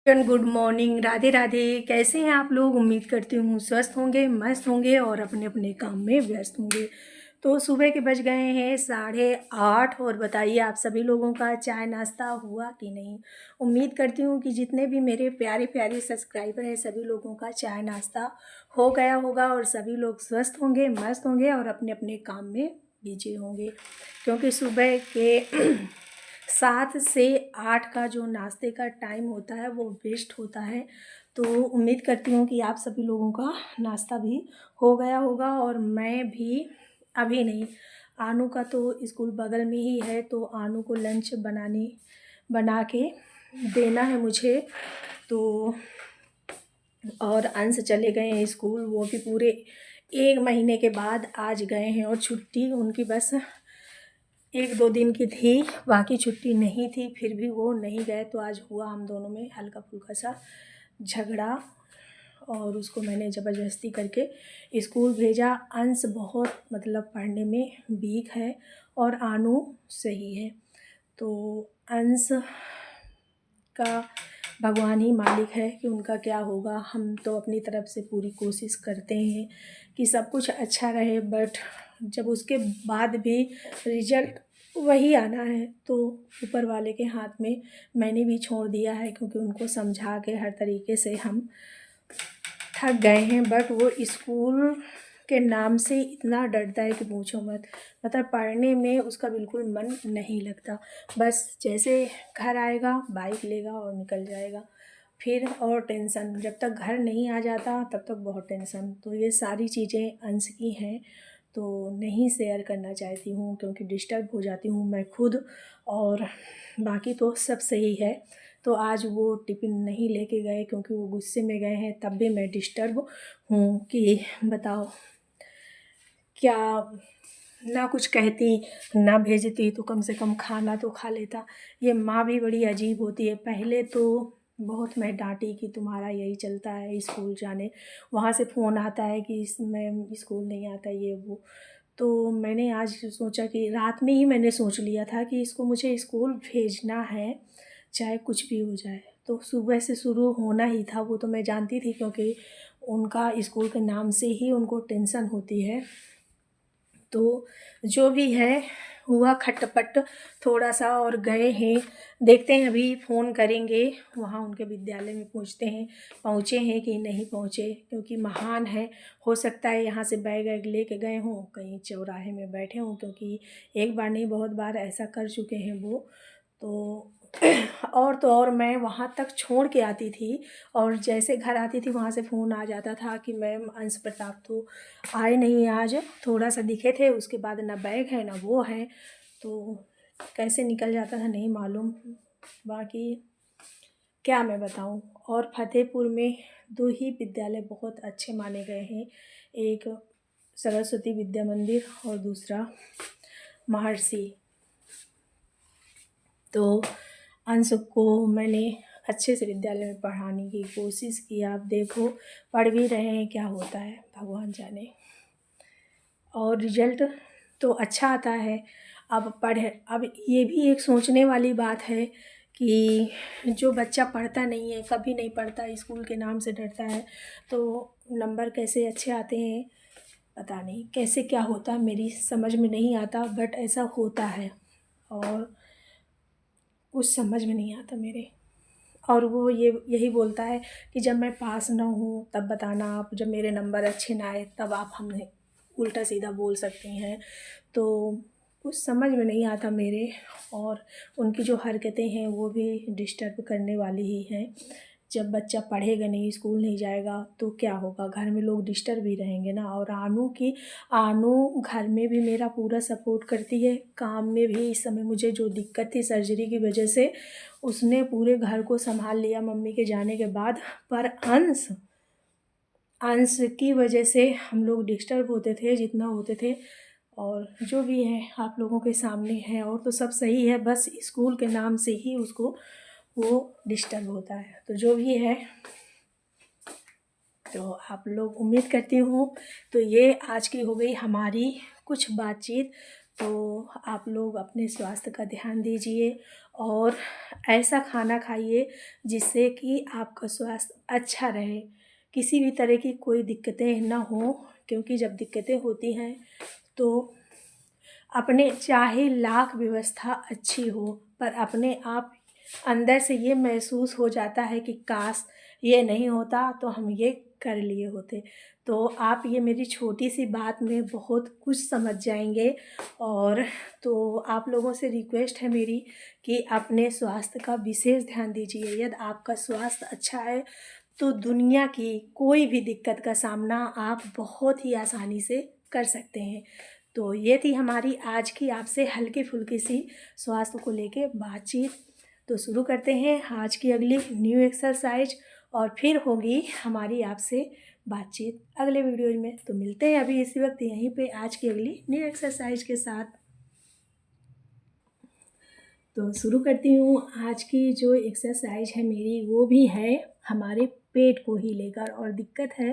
Good morning, Radhe Radhe. कैसे हैं आप लोग? उम्मीद करती हूँ स्वस्थ होंगे, मस्त होंगे और अपने अपने काम में व्यस्त होंगे। तो सुबह के बज गए हैं 8:30 और बताइए आप सभी लोगों का चाय नाश्ता हुआ कि नहीं। उम्मीद करती हूँ कि जितने भी मेरे प्यारे प्यारे सब्सक्राइबर हैं सभी लोगों का चाय नाश्ता हो गया होगा और सभी लोग स्वस्थ होंगे, मस्त होंगे और अपने अपने काम में बिजी होंगे, क्योंकि सुबह के 7 से 8 का जो नाश्ते का टाइम होता है वो वेस्ट होता है। तो उम्मीद करती हूँ कि आप सभी लोगों का नाश्ता भी हो गया होगा और मैं भी अभी नहीं। आनू का तो स्कूल बगल में ही है, तो आनू को लंच बना के देना है मुझे। तो और अंश चले गए हैं स्कूल, वो भी पूरे 1 महीने के बाद आज गए हैं और छुट्टी उनकी बस 1-2 दिन की थी, बाकी छुट्टी नहीं थी, फिर भी वो नहीं गए। तो आज हुआ हम दोनों में हल्का फुल्का सा झगड़ा और उसको मैंने ज़बरदस्ती करके स्कूल भेजा। अंश बहुत मतलब पढ़ने में वीक है और आनू सही है। तो अंश का भगवान ही मालिक है कि उनका क्या होगा। हम तो अपनी तरफ से पूरी कोशिश करते हैं कि सब कुछ अच्छा रहे, बट जब उसके बाद भी रिजल्ट वही आना है तो ऊपर वाले के हाथ में मैंने भी छोड़ दिया है, क्योंकि उनको समझा के हर तरीके से हम थक गए हैं। बट वो स्कूल के नाम से इतना डरता है कि पूछो मत। मतलब पढ़ने में उसका बिल्कुल मन नहीं लगता। बस जैसे घर आएगा बाइक लेगा और निकल जाएगा, फिर और टेंशन। जब तक घर नहीं आ जाता तब तक बहुत टेंशन। तो ये सारी चीज़ें अंश की हैं, तो नहीं शेयर करना चाहती हूँ क्योंकि डिस्टर्ब हो जाती हूँ मैं खुद। और बाकी तो सब सही है। तो आज वो टिफ़िन नहीं लेके गए क्योंकि वो गुस्से में गए हैं, तब भी मैं डिस्टर्ब हूँ कि बताओ क्या। ना कुछ कहती ना भेजती तो कम से कम खाना तो खा लेता। ये माँ भी बड़ी अजीब होती है। पहले तो बहुत मैं डांटी कि तुम्हारा यही चलता है स्कूल जाने, वहाँ से फ़ोन आता है कि मैं स्कूल नहीं आता ये वो। तो मैंने आज सोचा कि रात में ही मैंने सोच लिया था कि इसको मुझे स्कूल भेजना है, चाहे कुछ भी हो जाए। तो सुबह से शुरू होना ही था, वो तो मैं जानती थी क्योंकि उनका स्कूल के नाम से ही उनको टेंशन होती है। तो जो भी है हुआ खटपट थोड़ा सा और गए हैं। देखते हैं, अभी फ़ोन करेंगे वहाँ उनके विद्यालय में, पूछते हैं पहुँचे हैं कि नहीं पहुँचे, क्योंकि महान है। हो सकता है यहाँ से बैग वैग ले के गए हों, कहीं चौराहे में बैठे हों, क्योंकि एक बार नहीं बहुत बार ऐसा कर चुके हैं वो। तो और तो और मैं वहाँ तक छोड़ के आती थी और जैसे घर आती थी वहाँ से फ़ोन आ जाता था कि मैम अंश प्रताप तो आए नहीं आज, थोड़ा सा दिखे थे, उसके बाद ना बैग है ना वो है। तो कैसे निकल जाता था नहीं मालूम। बाकी क्या मैं बताऊं। और फतेहपुर में 2 ही विद्यालय बहुत अच्छे माने गए हैं, एक सरस्वती विद्या मंदिर और दूसरा महर्षि। तो अंश को मैंने अच्छे से विद्यालय में पढ़ाने की कोशिश की। आप देखो पढ़ भी रहे हैं, क्या होता है भगवान जाने। और रिजल्ट तो अच्छा आता है। अब ये भी एक सोचने वाली बात है कि जो बच्चा पढ़ता नहीं है, कभी नहीं पढ़ता, स्कूल के नाम से डरता है, तो नंबर कैसे अच्छे आते हैं पता नहीं, कैसे क्या होता है मेरी समझ में नहीं आता, बट ऐसा होता है और कुछ समझ में नहीं आता मेरे। और वो यही बोलता है कि जब मैं पास ना हूँ तब बताना आप, जब मेरे नंबर अच्छे ना आए तब आप हमें उल्टा सीधा बोल सकती हैं। तो कुछ समझ में नहीं आता मेरे। और उनकी जो हरकतें हैं वो भी डिस्टर्ब करने वाली ही हैं। जब बच्चा पढ़ेगा नहीं, स्कूल नहीं जाएगा तो क्या होगा, घर में लोग डिस्टर्ब भी रहेंगे ना। और आनू घर में भी मेरा पूरा सपोर्ट करती है, काम में भी। इस समय मुझे जो दिक्कत थी सर्जरी की वजह से, उसने पूरे घर को संभाल लिया मम्मी के जाने के बाद। पर अंश की वजह से हम लोग डिस्टर्ब होते थे जितना होते थे। और जो भी है आप लोगों के सामने है, और तो सब सही है, बस स्कूल के नाम से ही उसको वो डिस्टर्ब होता है। तो जो भी है, तो आप लोग उम्मीद करती हूँ। तो ये आज की हो गई हमारी कुछ बातचीत। तो आप लोग अपने स्वास्थ्य का ध्यान दीजिए और ऐसा खाना खाइए जिससे कि आपका स्वास्थ्य अच्छा रहे, किसी भी तरह की कोई दिक्कतें ना हो, क्योंकि जब दिक्कतें होती हैं तो अपने चाहे लाख व्यवस्था अच्छी हो पर अपने आप अंदर से ये महसूस हो जाता है कि काश ये नहीं होता तो हम ये कर लिए होते। तो आप ये मेरी छोटी सी बात में बहुत कुछ समझ जाएंगे। और तो आप लोगों से रिक्वेस्ट है मेरी कि अपने स्वास्थ्य का विशेष ध्यान दीजिए। यदि आपका स्वास्थ्य अच्छा है तो दुनिया की कोई भी दिक्कत का सामना आप बहुत ही आसानी से कर सकते हैं। तो ये थी हमारी आज की आपसे हल्की फुल्की सी स्वास्थ्य को लेके बातचीत। तो शुरू करते हैं आज की अगली न्यू एक्सरसाइज और फिर होगी हमारी आपसे बातचीत अगले वीडियो में। तो मिलते हैं अभी इसी वक्त यहीं पे आज की अगली न्यू एक्सरसाइज के साथ। तो शुरू करती हूँ आज की जो एक्सरसाइज है मेरी, वो भी है हमारे पेट को ही लेकर। और दिक्कत है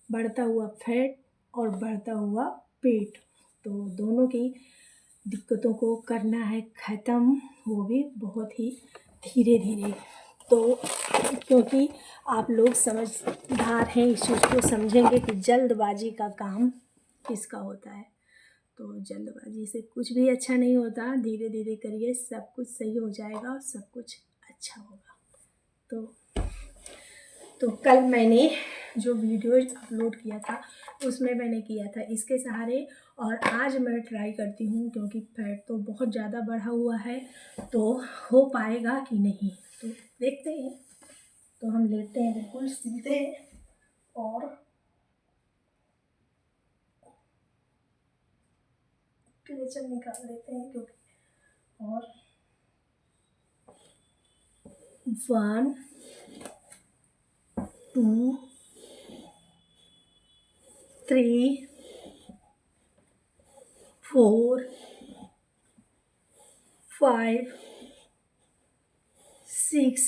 बढ़ता हुआ फैट और बढ़ता हुआ पेट, तो दोनों की दिक्कतों को करना है ख़त्म, वो भी बहुत ही धीरे धीरे। तो क्योंकि आप लोग समझदार हैं, इस चीज़ को समझेंगे कि जल्दबाजी का काम किसका होता है। तो जल्दबाजी से कुछ भी अच्छा नहीं होता, धीरे धीरे करिए, सब कुछ सही हो जाएगा और सब कुछ अच्छा होगा। तो कल मैंने जो वीडियो अपलोड किया था उसमें मैंने किया था इसके सहारे, और आज मैं ट्राई करती हूँ क्योंकि फैट तो बहुत ज़्यादा बढ़ा हुआ है, तो हो पाएगा कि नहीं तो देखते हैं। तो हम लेते हैं बिल्कुल सीधे और क्लेचर निकाल लेते हैं, क्योंकि और 1 2 3 4 5 6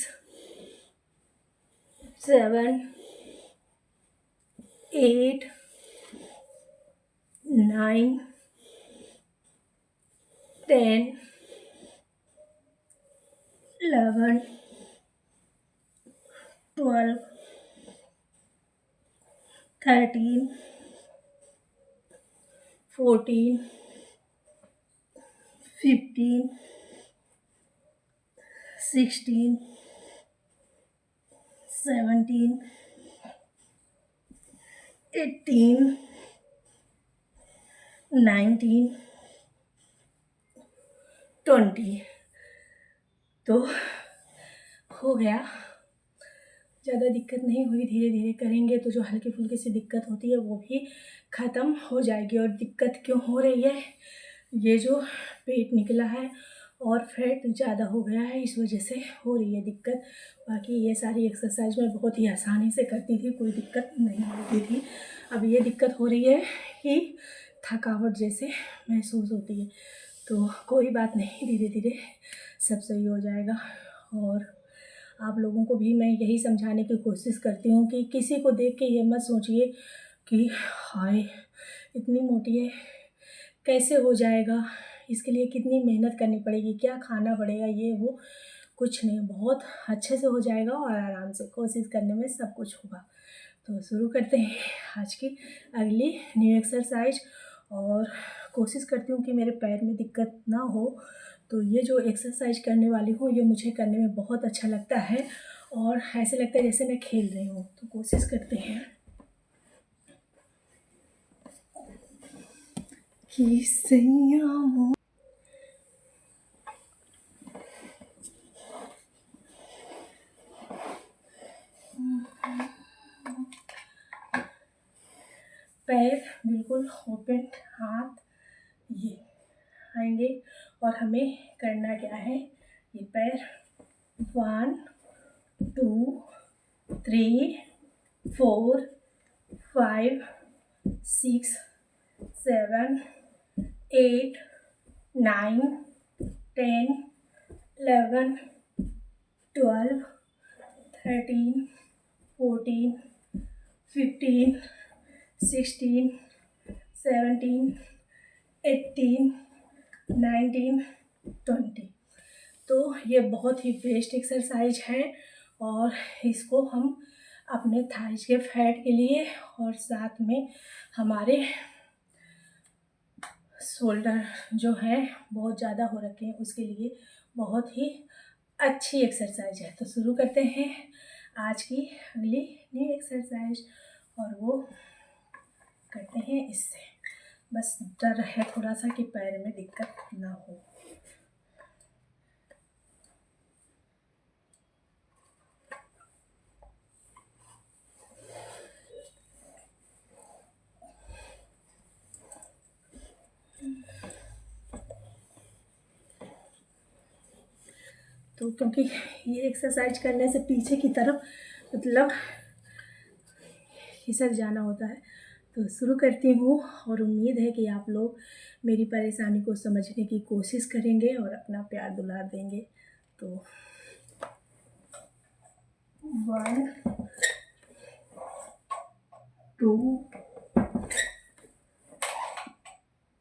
7 8 9 10 11 12 13 14 15 16 17 18 19 20। तो हो गया, ज़्यादा दिक्कत नहीं हुई, धीरे धीरे करेंगे तो जो हल्की फुल्की सी दिक्कत होती है वो भी ख़त्म हो जाएगी। और दिक्कत क्यों हो रही है, ये जो पेट निकला है और फैट ज़्यादा हो गया है, इस वजह से हो रही है दिक्कत। बाकी ये सारी एक्सरसाइज मैं बहुत ही आसानी से करती थी, कोई दिक्कत नहीं होती थी। अब ये दिक्कत हो रही है कि थकावट जैसे महसूस होती है, तो कोई बात नहीं, धीरे धीरे सब सही हो जाएगा। और आप लोगों को भी मैं यही समझाने की कोशिश करती हूँ कि किसी को देख के ये मत सोचिए कि हाय इतनी मोटी है, कैसे हो जाएगा, इसके लिए कितनी मेहनत करनी पड़ेगी, क्या खाना पड़ेगा, ये वो कुछ नहीं, बहुत अच्छे से हो जाएगा और आराम से कोशिश करने में सब कुछ होगा। तो शुरू करते हैं आज की अगली न्यू एक्सरसाइज। और कोशिश करती हूँ कि मेरे पैर में दिक्कत ना हो। तो ये जो एक्सरसाइज करने वाली हूँ ये मुझे करने में बहुत अच्छा लगता है और ऐसे लगता है जैसे मैं खेल रही हूँ। तो कोशिश करते हैं कि सैया पैर बिल्कुल ओपन, हाथ ये आएंगे और हमें करना क्या है, ये पैर 1 2 3 4 5 6 7 8 9 10 11 12 13 14 15 16 17 18, 19, 20। तो ये बहुत ही बेस्ट एक्सरसाइज है और इसको हम अपने थाइज के फैट के लिए और साथ में हमारे शोल्डर जो है बहुत ज़्यादा हो रखे हैं उसके लिए बहुत ही अच्छी एक्सरसाइज है। तो शुरू करते हैं आज की अगली न्यू एक्सरसाइज और वो करते हैं इससे। बस डर है थोड़ा सा कि पैर में दिक्कत ना हो। तो क्योंकि ये एक्सरसाइज करने से पीछे की तरफ मतलब खिसक जाना होता है, तो शुरू करती हूँ और उम्मीद है कि आप लोग मेरी परेशानी को समझने की कोशिश करेंगे और अपना प्यार दुलार देंगे। तो 1, 2,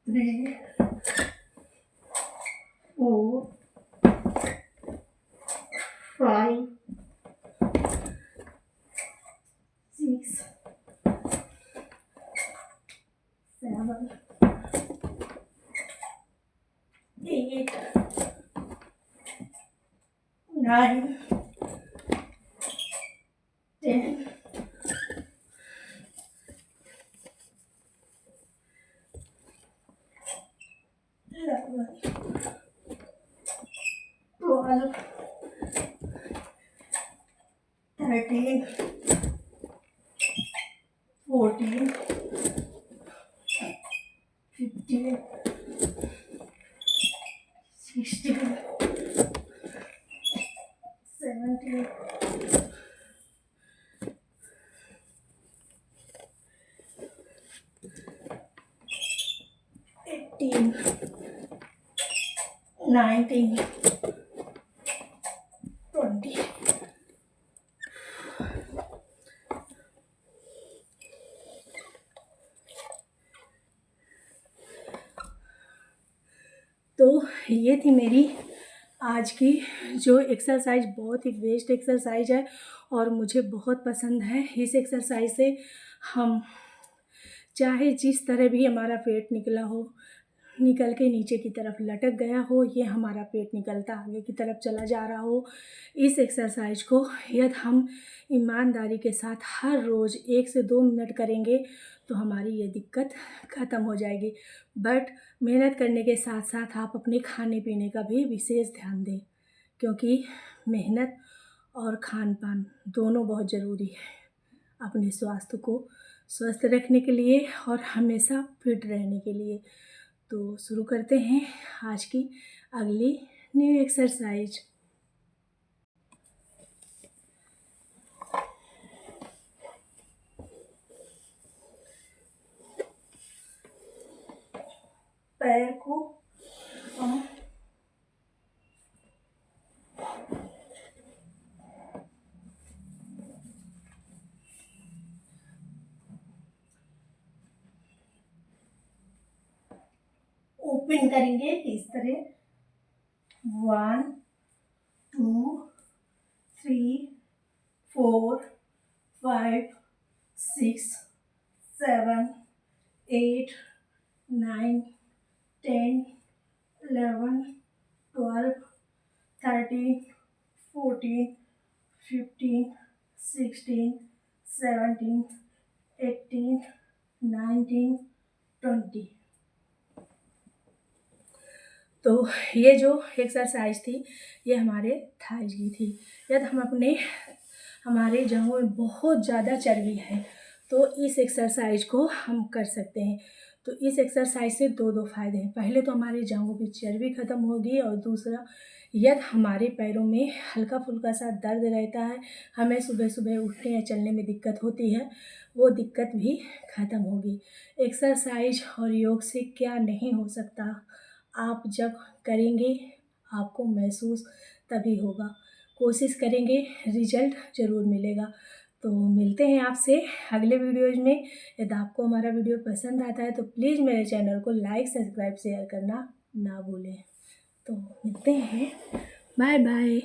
3, 4, 5, 6, 7, 8, 9, 10, 11, 12, 13, 14, 15, 16, 17, 18, 19, 20। तो ये थी मेरी आज की जो एक्सरसाइज, बहुत ही बेस्ट एक्सरसाइज है और मुझे बहुत पसंद है। इस एक्सरसाइज से हम चाहे जिस तरह भी हमारा पेट निकला हो, निकल के नीचे की तरफ लटक गया हो, ये हमारा पेट निकलता आगे की तरफ चला जा रहा हो, इस एक्सरसाइज को यदि हम ईमानदारी के साथ हर रोज़ 1 से 2 मिनट करेंगे तो हमारी ये दिक्कत ख़त्म हो जाएगी। बट मेहनत करने के साथ साथ आप अपने खाने पीने का भी विशेष ध्यान दें, क्योंकि मेहनत और खान पान दोनों बहुत ज़रूरी है अपने स्वास्थ्य को स्वस्थ रखने के लिए और हमेशा फिट रहने के लिए। तो शुरू करते हैं आज की अगली न्यू एक्सरसाइज। पैर को ओपन करेंगे इस तरह। 1, 2, 3, 4, 5, 6, 7, 8, 9, 10, 11, 12, 13, 14, 15, 16, 17, 18, 19, 20। तो ये जो एक्सरसाइज थी ये हमारे थाइज की थी। यदि हम हमारे जांघों में बहुत ज़्यादा चर्बी है तो इस एक्सरसाइज को हम कर सकते हैं। तो इस एक्सरसाइज से दो फ़ायदे हैं। पहले तो हमारे जांघों की चर्बी ख़त्म होगी और दूसरा, यदि हमारे पैरों में हल्का फुल्का सा दर्द रहता है, हमें सुबह सुबह उठने या चलने में दिक्कत होती है, वो दिक्कत भी ख़त्म होगी। एक्सरसाइज और योग से क्या नहीं हो सकता, आप जब करेंगे आपको महसूस तभी होगा। कोशिश करेंगे, रिजल्ट ज़रूर मिलेगा। तो मिलते हैं आपसे अगले वीडियोज़ में। यदि आपको हमारा वीडियो पसंद आता है तो प्लीज़ मेरे चैनल को लाइक, सब्सक्राइब, शेयर करना ना भूलें। तो मिलते हैं, बाय बाय।